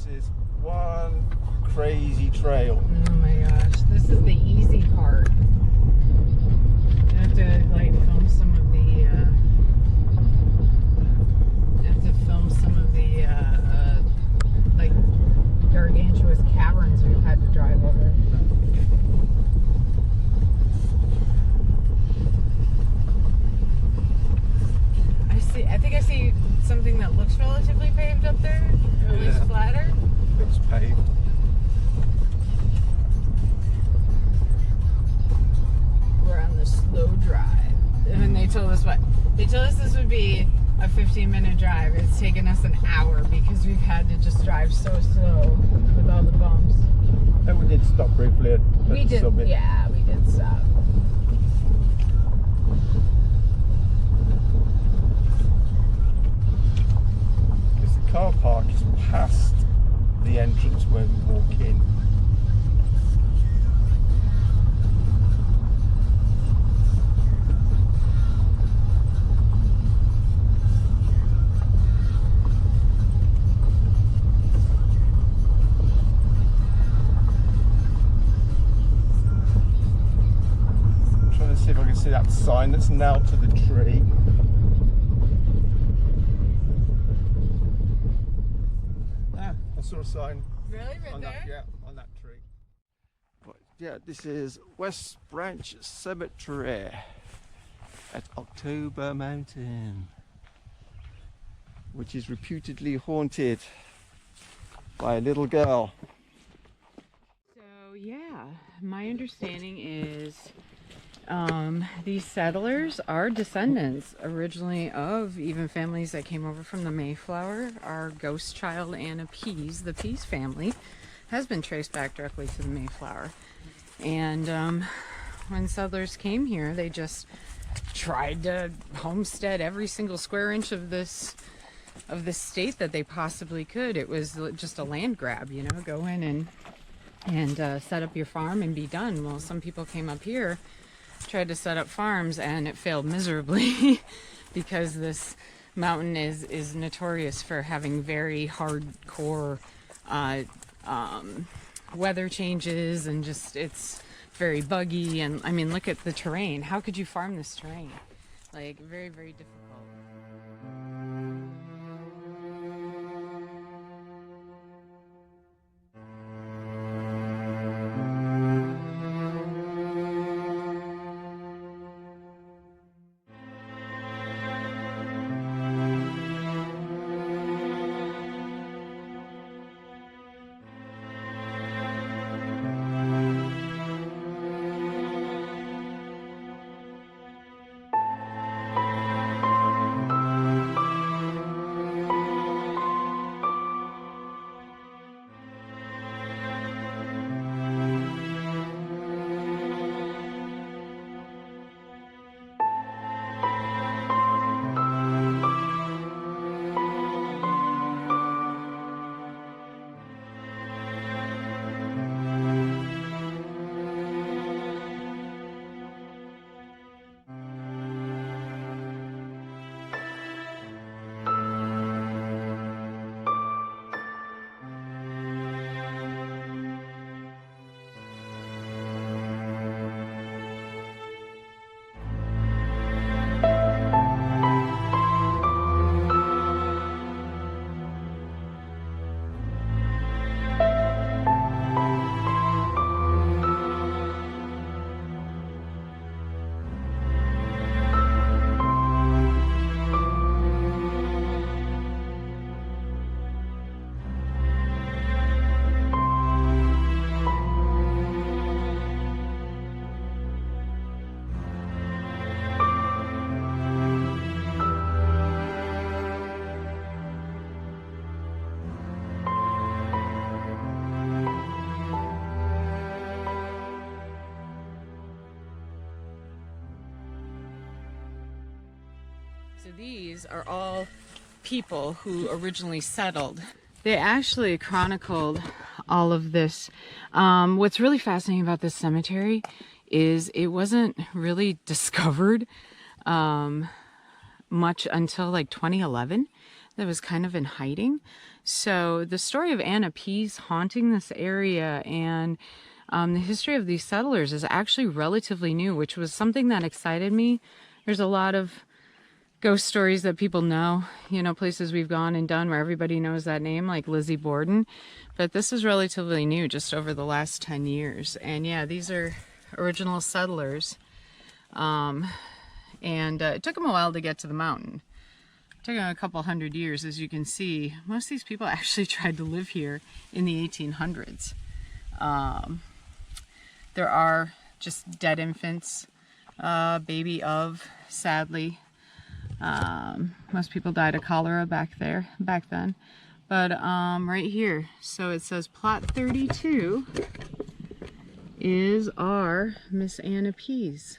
This is one crazy trail. Oh my gosh, this is the easy part. I have to like film some of the like gargantuous caverns we've had to drive over. I think I see something that looks relatively paved up there, or at least flatter. It's paved. We're on the slow drive. And they told us this would be a 15-minute drive. It's taken us an hour because we've had to just drive so slow with all the bumps. And we did stop briefly at the summit. Yeah, we did stop. Because the car park is past the entrance where we walk in. See if I can see that sign that's nailed to the tree. I saw a sign. Really? Right on there? that, yeah, on that tree. But yeah, this is West Branch Cemetery at October Mountain, which is reputedly haunted by a little girl. So yeah, my understanding is these settlers are descendants originally of even families that came over from the Mayflower. Our ghost child Anna Pease, the Pease family, has been traced back directly to the Mayflower. And when settlers came here, they just tried to homestead every single square inch of this state that they possibly could. It was just a land grab, you know, go in and set up your farm and be done. Well, some people came up here, tried to set up farms, and it failed miserably because this mountain is notorious for having very hardcore weather changes, and just it's very buggy. And I mean, look at the terrain. How could you farm this terrain? Like, very, very difficult. So these are all people who originally settled. They actually chronicled all of this. What's really fascinating about this cemetery is it wasn't really discovered much until like 2011. that was kind of in hiding. So the story of Anna Pease haunting this area and the history of these settlers is actually relatively new, which was something that excited me. There's a lot of ghost stories that people know, you know, places we've gone and done where everybody knows that name, like Lizzie Borden. But this is relatively new, just over the last 10 years. And yeah, these are original settlers. And it took them a while to get to the mountain. It took them a couple hundred years. As you can see, most of these people actually tried to live here in the 1800s. There are just dead infants, baby of, sadly. Most people died of cholera back then. But right here, so it says plot 32 is our Miss Anna Pease.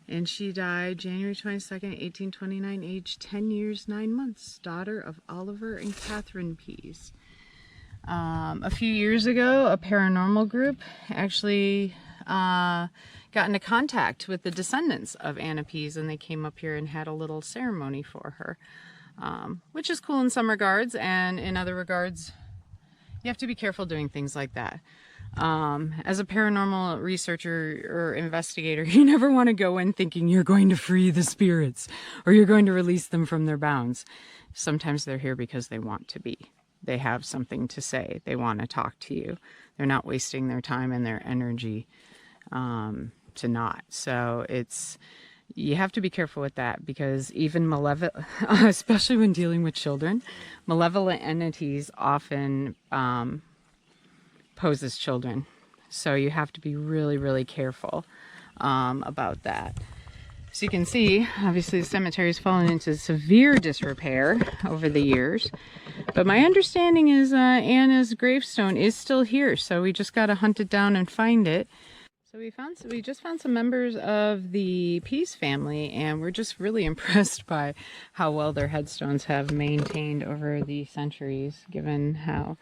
And she died January 22nd, 1829, age 10 years, 9 months, daughter of Oliver and Catherine Pease. A few years ago, a paranormal group actually got into contact with the descendants of Anna Pease, and they came up here and had a little ceremony for her, which is cool in some regards, and in other regards, you have to be careful doing things like that. As a paranormal researcher or investigator, you never want to go in thinking you're going to free the spirits or you're going to release them from their bounds. Sometimes they're here because they want to be. They have something to say. They want to talk to you. They're not wasting their time and their energy to not. So you have to be careful with that, because even malevolent, especially when dealing with children, malevolent entities often pose as children. So you have to be really, really careful about that. So you can see, obviously the cemetery has fallen into severe disrepair over the years. But my understanding is Anna's gravestone is still here, so we just got to hunt it down and find it. So we just found some members of the Pease family, and we're just really impressed by how well their headstones have maintained over the centuries, given how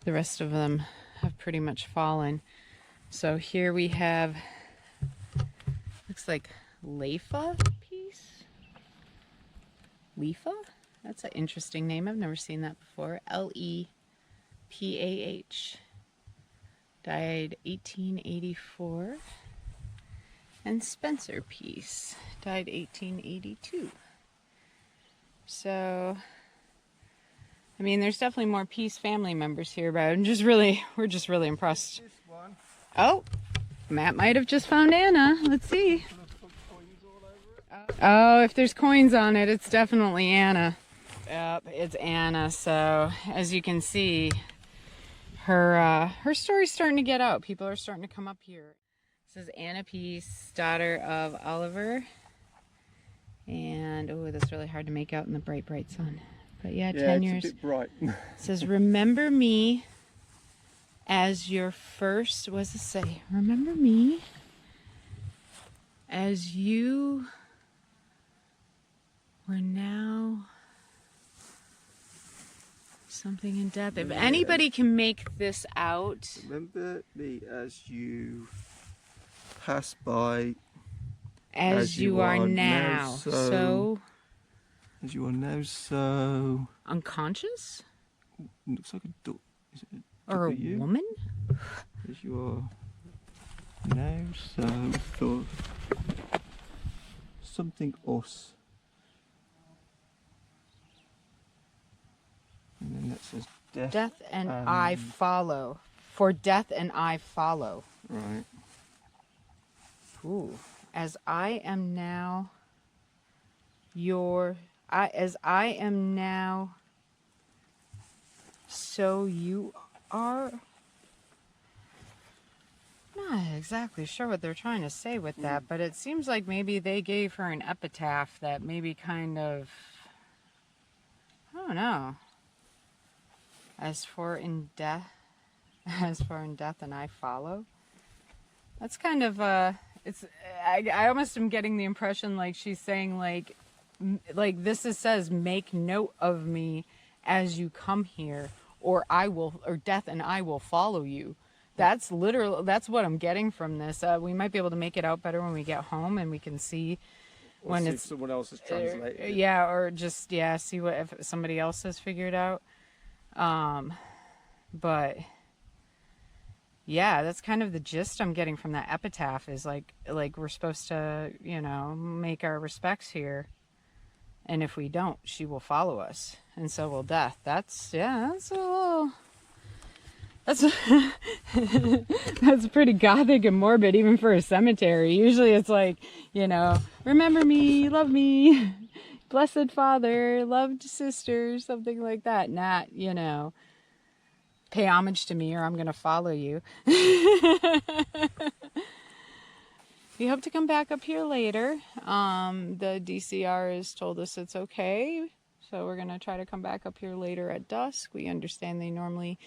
the rest of them have pretty much fallen. So here we have, looks like Leifa Pease? Leifa? That's an interesting name. I've never seen that before. L-E-P-A-H. Died 1884. And Spencer Pease died 1882. So, I mean, there's definitely more Pease family members here, but we're just really impressed. This one. Oh, Matt might have just found Anna. Let's see. Oh, if there's coins on it, it's definitely Anna. Yep, it's Anna. So, as you can see, her story's starting to get out. People are starting to come up here. This is Anna Pease, daughter of Oliver. And, oh, that's really hard to make out in the bright, bright sun. But yeah, 10 years. It's a bit bright. It says, remember me as your first, what does it say? Remember me as you were now something in death. If anybody can make this out. Remember me as you pass by. As you are now. So. As you are now so. Unconscious? Looks like a dog. Is it a Or a W? woman? As you are now so. Something us. And then that says death. Death and I follow. For death and I follow. Right. Ooh. As I am now as I am now, so you are. Not exactly sure what they're trying to say with that, but it seems like maybe they gave her an epitaph that maybe kind of, I don't know. As for in death and I follow. That's kind of I almost am getting the impression like she's saying like this says make note of me as you come here, or death and I will follow you. That's what I'm getting from this. We might be able to make it out better when we get home and we can see when see it's if someone else has translated it. yeah, or just see what if somebody else has figured out. But yeah, that's kind of the gist I'm getting from that epitaph is like we're supposed to, you know, make our respects here. And if we don't, she will follow us, and so will death. That's a little, that's pretty gothic and morbid, even for a cemetery. Usually it's like, you know, remember me, love me, blessed father, loved sister, something like that. Not, you know, pay homage to me or I'm going to follow you. We hope to come back up here later. The DCR has told us it's okay. So we're going to try to come back up here later at dusk. We understand they normally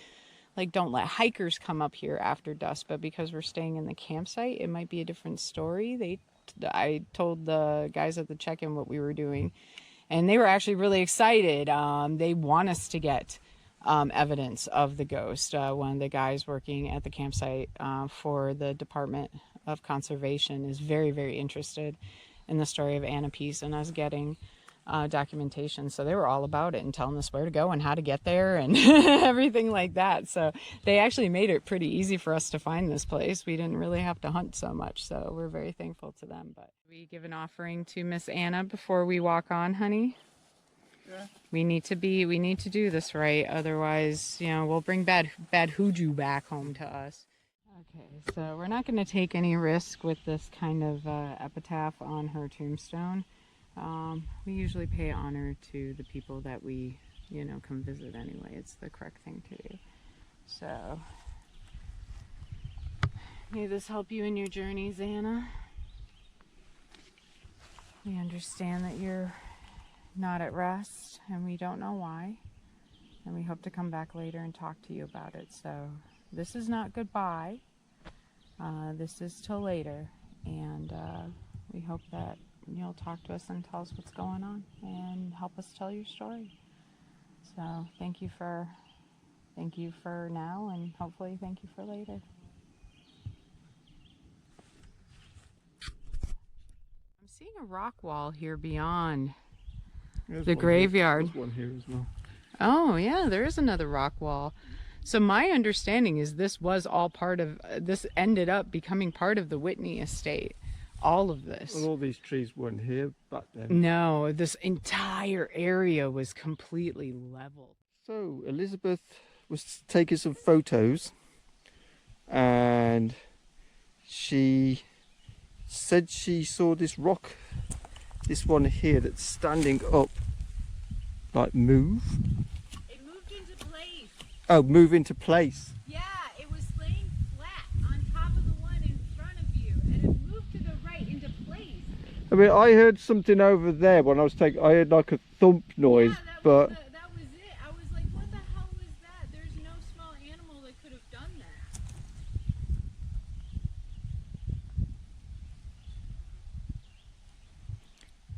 don't let hikers come up here after dusk, but because we're staying in the campsite, it might be a different story. I told the guys at the check-in what we were doing, and they were actually really excited. They want us to get evidence of the ghost. One of the guys working at the campsite for the Department of Conservation is very, very interested in the story of Anna Peace and us getting documentation. So they were all about it and telling us where to go and how to get there and everything like that. So they actually made it pretty easy for us to find this place. We didn't really have to hunt so much. So we're very thankful to them. But we give an offering to Miss Anna before we walk on, honey. Yeah. We need to do this right. Otherwise, you know, we'll bring bad hoodoo back home to us. Okay, so we're not going to take any risk with this kind of epitaph on her tombstone. We usually pay honor to the people that we, you know, come visit anyway. It's the correct thing to do. So, may this help you in your journeys, Anna. We understand that you're not at rest, and we don't know why. And we hope to come back later and talk to you about it. So, this is not goodbye. This is till later, and we hope that you'll talk to us and tell us what's going on and help us tell your story. So thank you for now, and hopefully thank you for later. I'm seeing a rock wall here beyond the graveyard. There's one here as well. Oh yeah, there is another rock wall. So my understanding is this ended up becoming part of the Whitney estate. All of this. Well, all these trees weren't here back then. No, this entire area was completely leveled. So Elizabeth was taking some photos, and she said she saw this rock, this one here that's standing up, like move. Oh, move into place. Yeah, it was laying flat on top of the one in front of you, and it moved to the right into place. I mean, I heard something over there when I heard like a thump noise, yeah, but that was it. I was like, what the hell was that? There's no small animal that could have done that.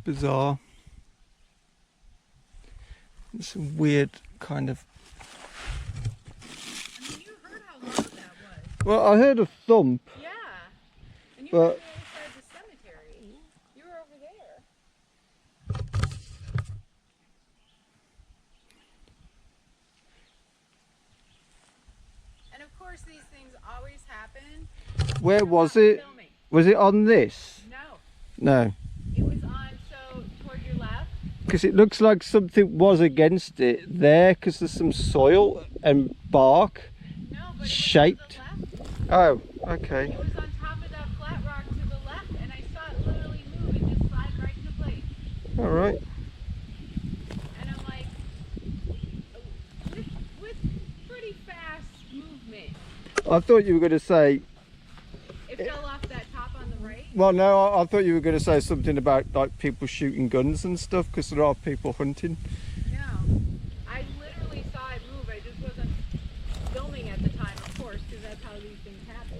bizarre. It's some weird kind of. Well, I heard a thump. Yeah. And you but were on the other side of the cemetery. You were over there. And of course these things always happen. Where was it? Filming. Was it on this? No. No. It was on, so toward your left. Because it looks like something was against it there, because there's some soil and bark. No, but shaped. Oh, okay. It was on top of that flat rock to the left, and I saw it literally move and just slide right into place. All right. And I'm like, with pretty fast movement. I thought you were going to say. It fell off that top on the right. Well, no, I thought you were going to say something about like people shooting guns and stuff, because there are people hunting. No, I literally saw it move. I just wasn't filming at the time, of course, because that's how these things happen.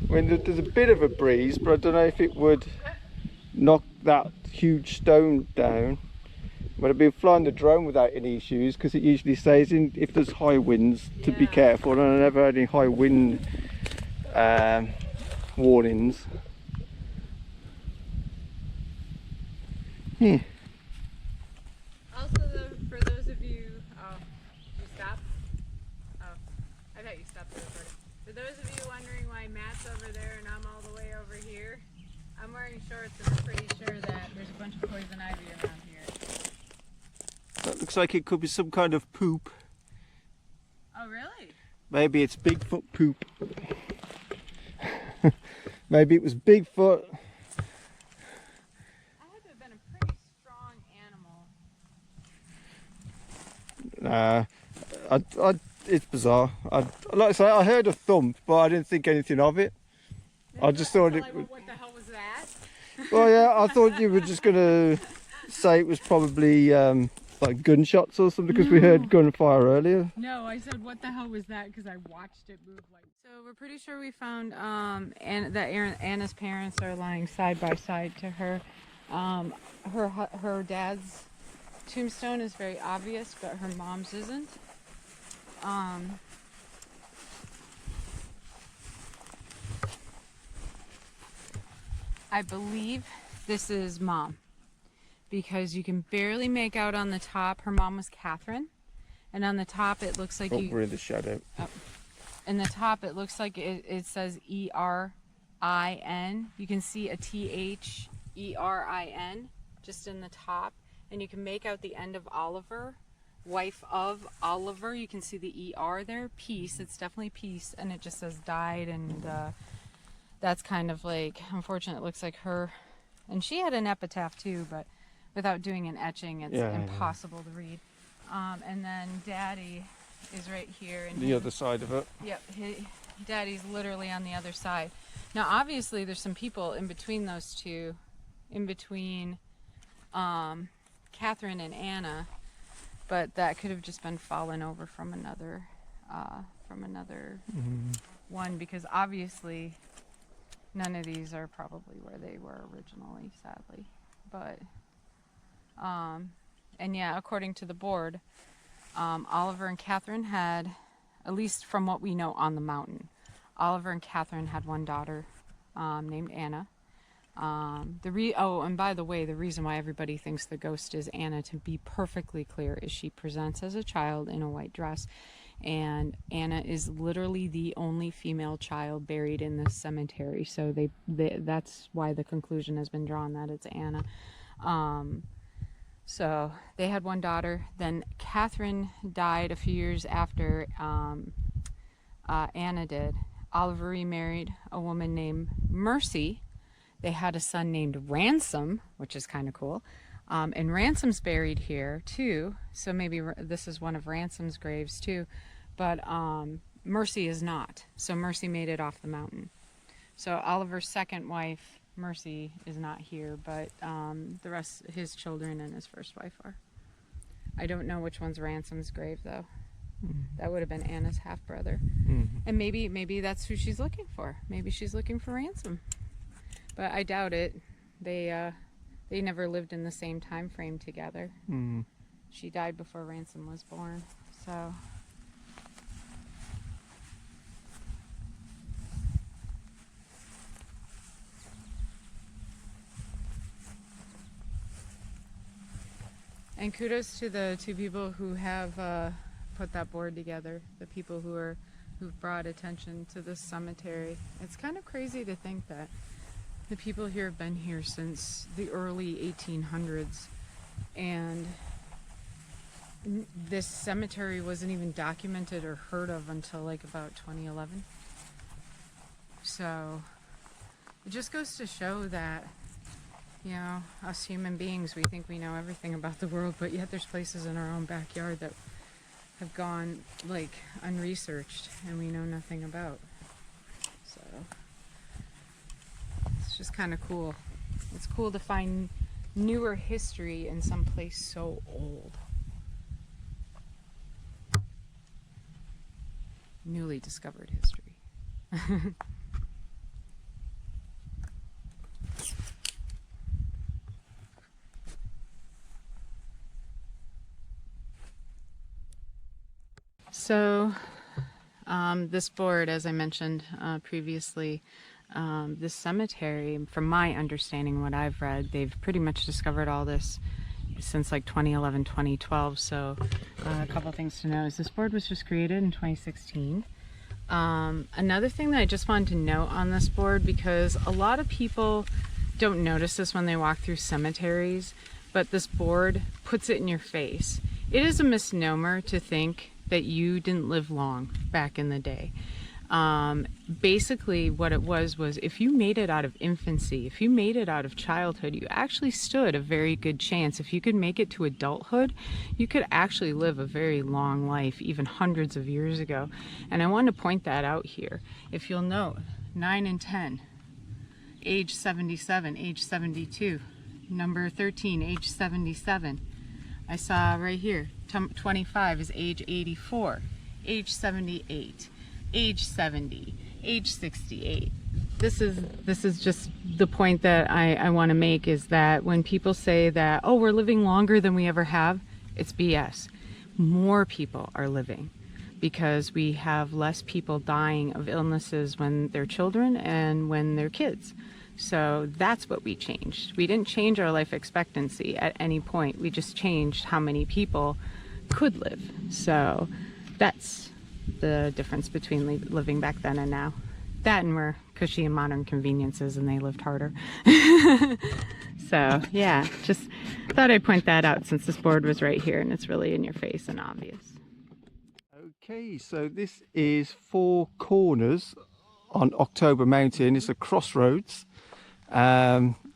I mean, there's a bit of a breeze, but I don't know if it would knock that huge stone down. But I've been flying the drone without any issues, because it usually says if there's high winds to be careful, and I never had any high wind warnings. Yeah. Also, for those of you, oh, you stopped? Oh, I thought you stopped the recording. For those of you wondering why Matt's over there and I'm all the way over here, I'm wearing shorts and I'm pretty sure that there's a bunch of poison ivy around here. That looks like it could be some kind of poop. Oh, really? Maybe it's Bigfoot poop. Maybe it was Bigfoot. That had to have been a pretty strong animal. It's bizarre. Like I say, I heard a thump, but I didn't think anything of it. I just thought it was... What the hell was that? Well, yeah, I thought you were just going to say it was probably like gunshots or something, because we heard gunfire earlier. No, I said, what the hell was that? Because I watched it move like... So we're pretty sure we found that Anna's parents are lying side by side to her. Her dad's tombstone is very obvious, but her mom's isn't. I believe this is Mom, because you can barely make out on the top. Her mom was Catherine, and on the top it looks like we're in the shadow. In the top it looks like it says E-R-I-N. You can see a T-H-E-R-I-N just in the top, and you can make out the end of Oliver, wife of Oliver. You can see the E-R there, Peace. It's definitely Peace, and it just says died, and that's kind of like, unfortunate. It looks like her, and she had an epitaph too, but without doing an etching, it's impossible to read. And then Daddy is right here. And the other side of it. Yep, Daddy's literally on the other side. Now, obviously, there's some people in between those two, in between Catherine and Anna, but that could have just been fallen over from another one, because obviously none of these are probably where they were originally, sadly. But and yeah, according to the board, Oliver and Catherine had, at least from what we know on the mountain, Oliver and Catherine had one daughter named Anna. And by the way, the reason why everybody thinks the ghost is Anna, to be perfectly clear, is she presents as a child in a white dress, and Anna is literally the only female child buried in this cemetery. So that's why the conclusion has been drawn that it's Anna. So they had one daughter. Then Catherine died a few years after Anna did. Oliver remarried a woman named Mercy. They had a son named Ransom, which is kind of cool. And Ransom's buried here too. So maybe this is one of Ransom's graves too. But Mercy is not. So Mercy made it off the mountain. So Oliver's second wife, Mercy, is not here, but the rest, his children and his first wife, are. I don't know which one's Ransom's grave though. That would have been Anna's half-brother. And maybe that's who she's looking for. Maybe she's looking for Ransom. But I doubt it. They never lived in the same time frame together. She died before Ransom was born. So and kudos to the two people who have put that board together, the people who've brought attention to this cemetery. It's kind of crazy to think that the people here have been here since the early 1800s, and this cemetery wasn't even documented or heard of until like about 2011. So it just goes to show that, you know, us human beings, we think we know everything about the world, but yet there's places in our own backyard that have gone like unresearched and we know nothing about. So it's just kind of cool. It's cool to find newer history in some place so old. Newly discovered history. So this board, as I mentioned previously, this cemetery, from my understanding, what I've read, they've pretty much discovered all this since like 2011, 2012. So a couple things to know is this board was just created in 2016. Another thing that I just wanted to note on this board, because a lot of people don't notice this when they walk through cemeteries, but this board puts it in your face. It is a misnomer to think that you didn't live long back in the day. Basically what it was if you made it out of infancy, if you made it out of childhood, you actually stood a very good chance. If you could make it to adulthood, you could actually live a very long life, even hundreds of years ago. And I want to point that out here. If you'll note, 9 and 10, age 77, age 72. Number 13, age 77. I saw right here, 25 is age 84, age 78. Age 70, age 68. This is just the point that I want to make, is that when people say that, oh, we're living longer than we ever have, it's BS. More people are living because we have less people dying of illnesses when they're children and when they're kids. So that's what we changed. We didn't change our life expectancy at any point. We just changed how many people could live. So that's the difference between living back then and now. That and we're cushy and modern conveniences and they lived harder. So yeah, just thought I'd point that out since this board was right here and it's really in your face and obvious. Okay, so this is Four Corners on October Mountain. It's a crossroads.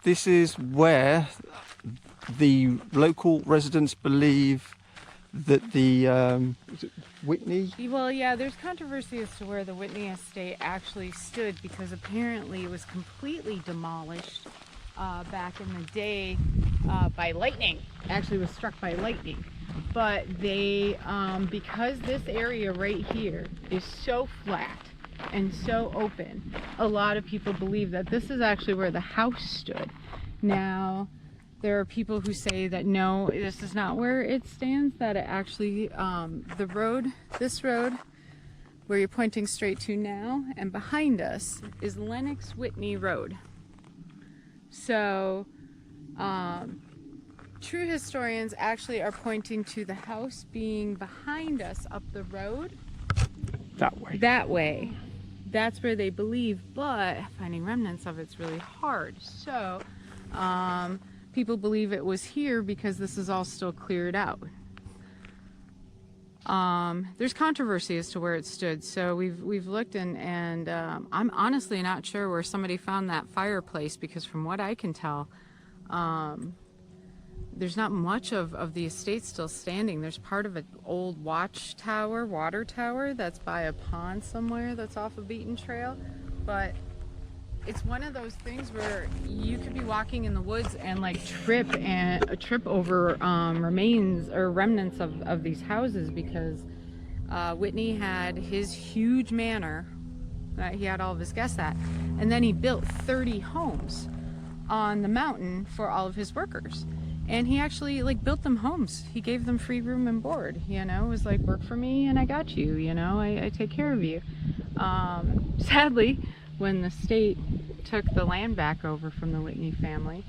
This is where the local residents believe that the is it Whitney? Well, yeah, there's controversy as to where the Whitney estate actually stood, because apparently it was completely demolished back in the day by lightning. Actually was struck by lightning. But they, because this area right here is so flat and so open, a lot of people believe that this is actually where the house stood. Now, there are people who say that no, this is not where it stands, that it actually, the road, this road, where you're pointing straight to now, and behind us is Lenox Whitney Road. So, true historians actually are pointing to the house being behind us up the road. That way. That way. That's where they believe, but finding remnants of it's really hard. So, people believe it was here because this is all still cleared out. There's controversy as to where it stood, so we've looked and I'm honestly not sure where somebody found that fireplace, because from what I can tell, there's not much of the estate still standing. There's part of an old watchtower, water tower, that's by a pond somewhere that's off a beaten trail, but it's one of those things where you could be walking in the woods and like trip over remains or remnants of these houses, because Whitney had his huge manor that he had all of his guests at, and then he built 30 homes on the mountain for all of his workers. And he actually like built them homes. He gave them free room and board, you know. It was like, work for me and I got you, you know, I take care of you. Sadly, when the state took the land back over from the Whitney family,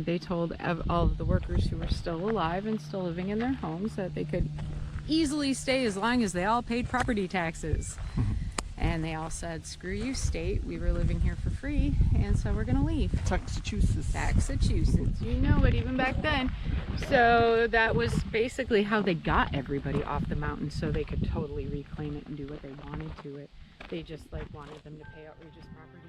they told all of the workers who were still alive and still living in their homes that they could easily stay as long as they all paid property taxes. And they all said, screw you, state, we were living here for free, and so we're gonna leave. Taxachusetts, you know it, even back then. So that was basically how they got everybody off the mountain, so they could totally reclaim it and do what they wanted to it. They just like wanted them to pay outrageous property.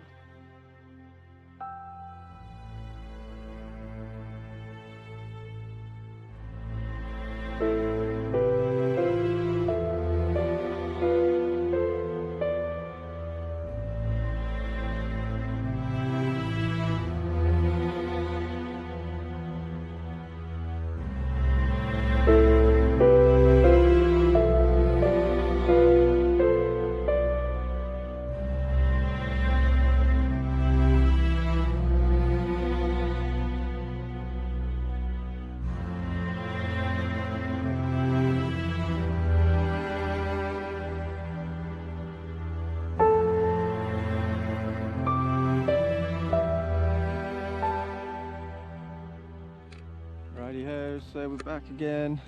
So we're back again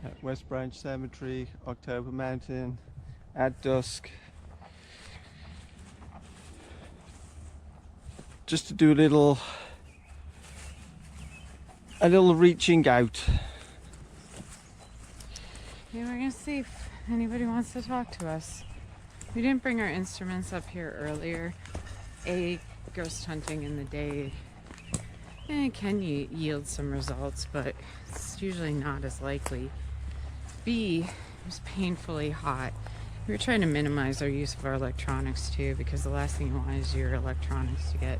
at West Branch Cemetery, October Mountain, at dusk. Just to do a little reaching out. Yeah, we're gonna see if anybody wants to talk to us. We didn't bring our instruments up here earlier. A, ghost hunting in the day can yield some results, but it's usually not as likely. B, it was painfully hot. We were trying to minimize our use of our electronics too, because the last thing you want is your electronics to get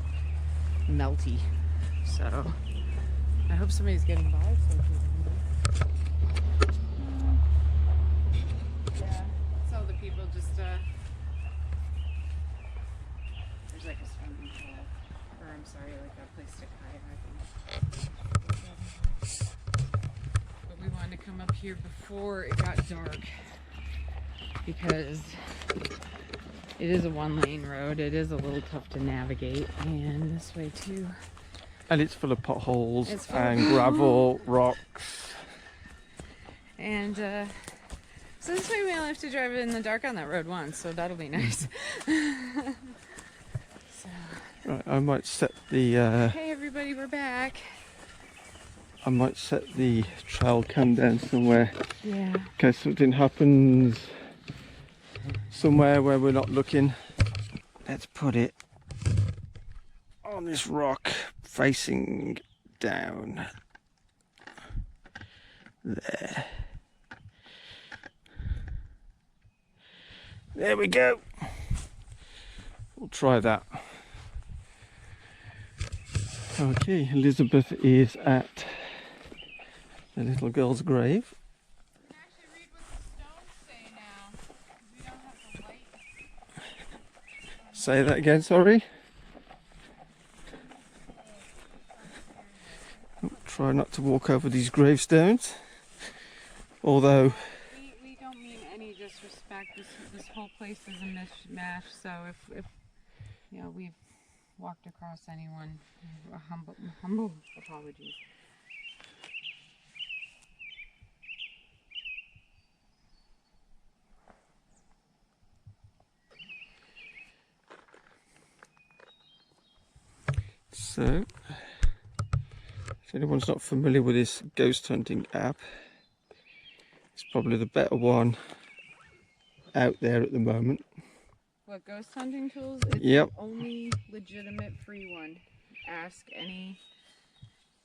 melty. So I hope somebody's getting by safely. Yeah, it's all the people just there's like a swimming pool, or I'm sorry, like a place to kayak. But we wanted to come up here before it got dark because it is a one-lane road. It is a little tough to navigate, and this way too. And it's full of potholes It's full and of gravel, rocks. And so this way we only have to drive in the dark on that road once, so that'll be nice. So, Right, I might set the hey everybody, we're back. I might set the trail cam down somewhere Yeah. in case something happens somewhere where we're not looking. Let's put it on this rock facing down there. There we go. We'll try that. Okay, Elizabeth is at the little girl's grave. We can actually read what the stones say now, because we don't have the light. Say that again, sorry. Try not to walk over these gravestones. Although We don't mean any disrespect. This whole place is a mishmash, so if you know we've walked across anyone, humble apologies. so, if anyone's not familiar with this ghost hunting app, it's probably the better one out there at the moment. What, ghost hunting tools? It's Yep. the only legitimate free one. Ask any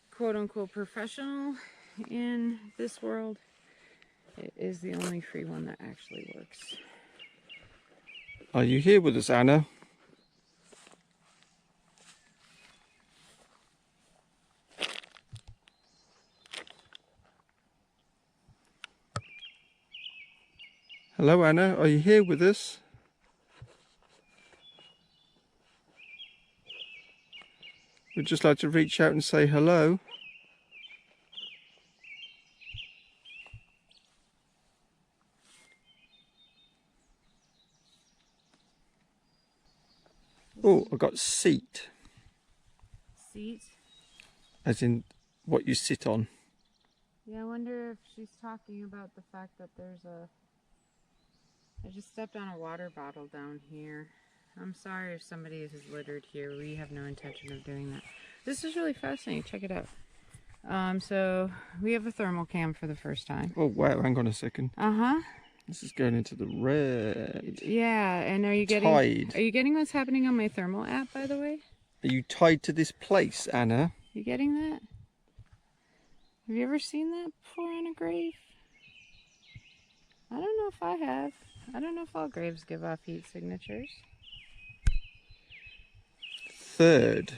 quote-unquote professional in this world. It is the only free one that actually works. Are you here with us, Anna? Hello, Anna. Are you here with us? We'd just like to reach out and say hello. Oh, I got seat, Seat? as in what you sit on. Yeah, I wonder if she's talking about the fact that there's a... I just stepped on a water bottle down here. I'm sorry if somebody has littered here. We have no intention of doing that. This is really fascinating. Check it out. So we have a thermal cam for the first time. Oh wow, hang on a second. Uh-huh. This is going into the red. Yeah, and are you getting... Tied. Are you getting what's happening on my thermal app, by the way? Are you tied to this place, Anna? You getting that? Have you ever seen that before on a grave? I don't know if I have. I don't know if all graves give off heat signatures. Third.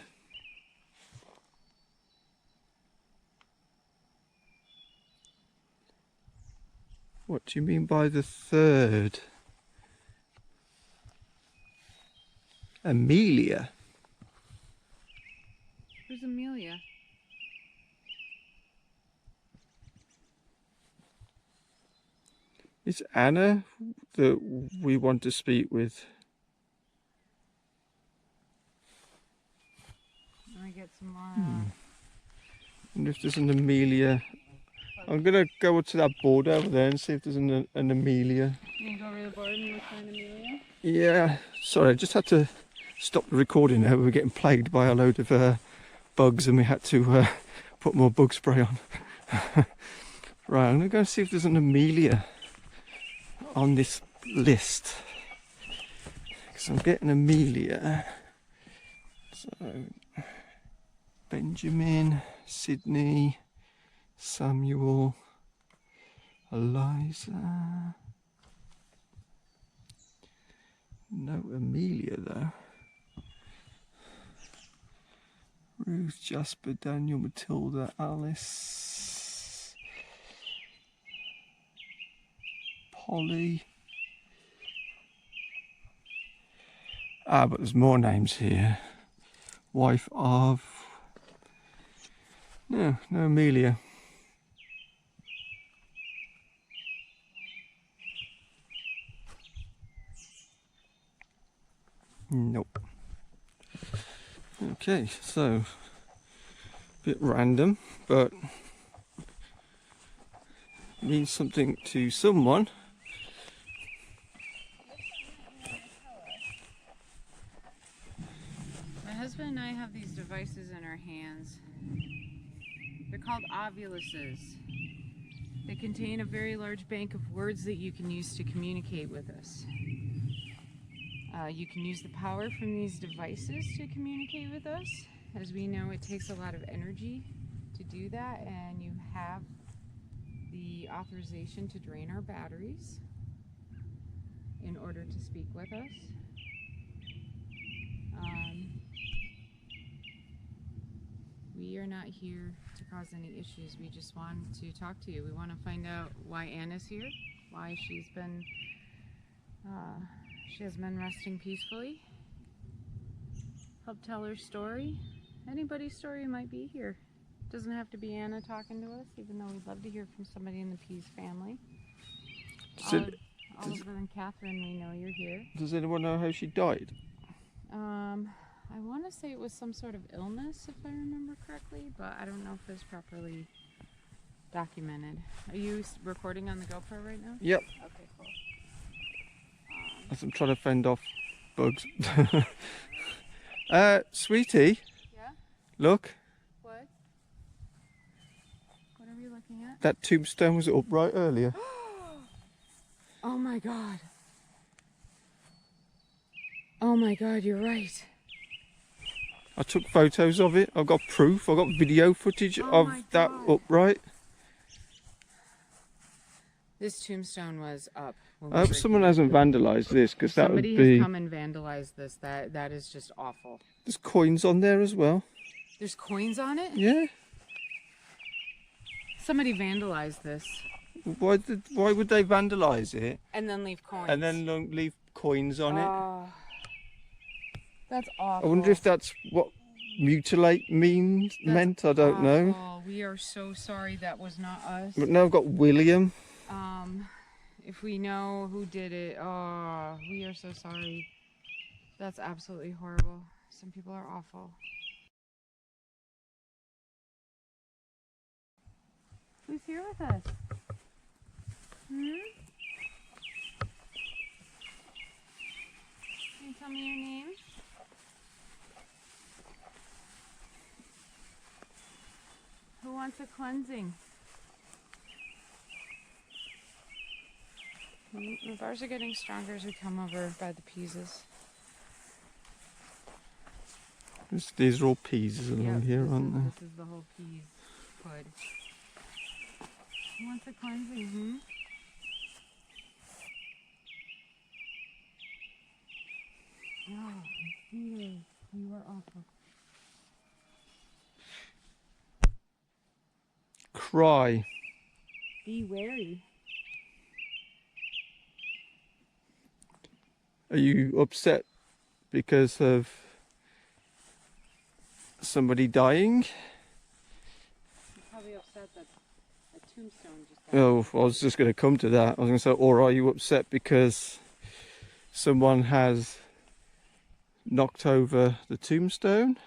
What do you mean by the third? Amelia. Who's Amelia? It's Anna that we want to speak with. Let me get some more wonder if there's an Amelia. I'm gonna go to that board over there and see if there's an Amelia. You can go over the board and look for an Amelia? Yeah, sorry, I just had to stop the recording there. We were getting plagued by a load of bugs and we had to put more bug spray on. Right, I'm gonna go see if there's an Amelia on this list. Because I'm getting Amelia. So, Benjamin, Sydney, Samuel, Eliza. No Amelia though. Ruth, Jasper, Daniel, Matilda, Alice, Polly. Ah, but there's more names here. Wife of. No Amelia. Nope. Okay, so a bit random, but means something to someone. My husband and I have these devices in our hands. They're called ovuluses. They contain a very large bank of words that you can use to communicate with us. You can use the power from these devices to communicate with us. As we know, it takes a lot of energy to do that, and you have the authorization to drain our batteries in order to speak with us. We are not here to cause any issues. We just want to talk to you. We want to find out why Anna's here, why she has been resting peacefully. Help tell her story. Anybody's story might be here. Doesn't have to be Anna talking to us, even though we'd love to hear from somebody in the Pease family. Oliver and Catherine, we know you're here. Does anyone know how she died? I want to say it was some sort of illness, if I remember correctly, but I don't know if it's properly documented. Are you recording on the GoPro right now? Yep. Okay, cool. As I'm trying to fend off bugs. Sweetie. Yeah? Look. What? What are we looking at? That tombstone was upright earlier. Oh my god. Oh my god, you're right. I took photos of it. I've got proof. I've got video footage of that upright. This tombstone was up. I hope someone hasn't vandalised this, because that would be... Somebody has come and vandalised this. That is just awful. There's coins on there as well. There's coins on it? Yeah. Somebody vandalized this. Why would they vandalise it? And then leave coins. And then leave coins on it? That's awful. I wonder if that's what mutilate meant. I don't know. We are so sorry that was not us. But now I've got William. If we know who did it, we are so sorry. That's absolutely horrible. Some people are awful. Who's here with us? Can you tell me your name? Who wants a cleansing? The bars are getting stronger as we come over by the Peases. These are all peas along here, aren't they? This is the whole Pease hood. Who wants a cleansing? Oh, you are awful. Cry. Be wary. Are you upset because of somebody dying? You're probably upset that a tombstone just died. Oh, I was just going to come to that. I was going to say, or are you upset because someone has knocked over the tombstone?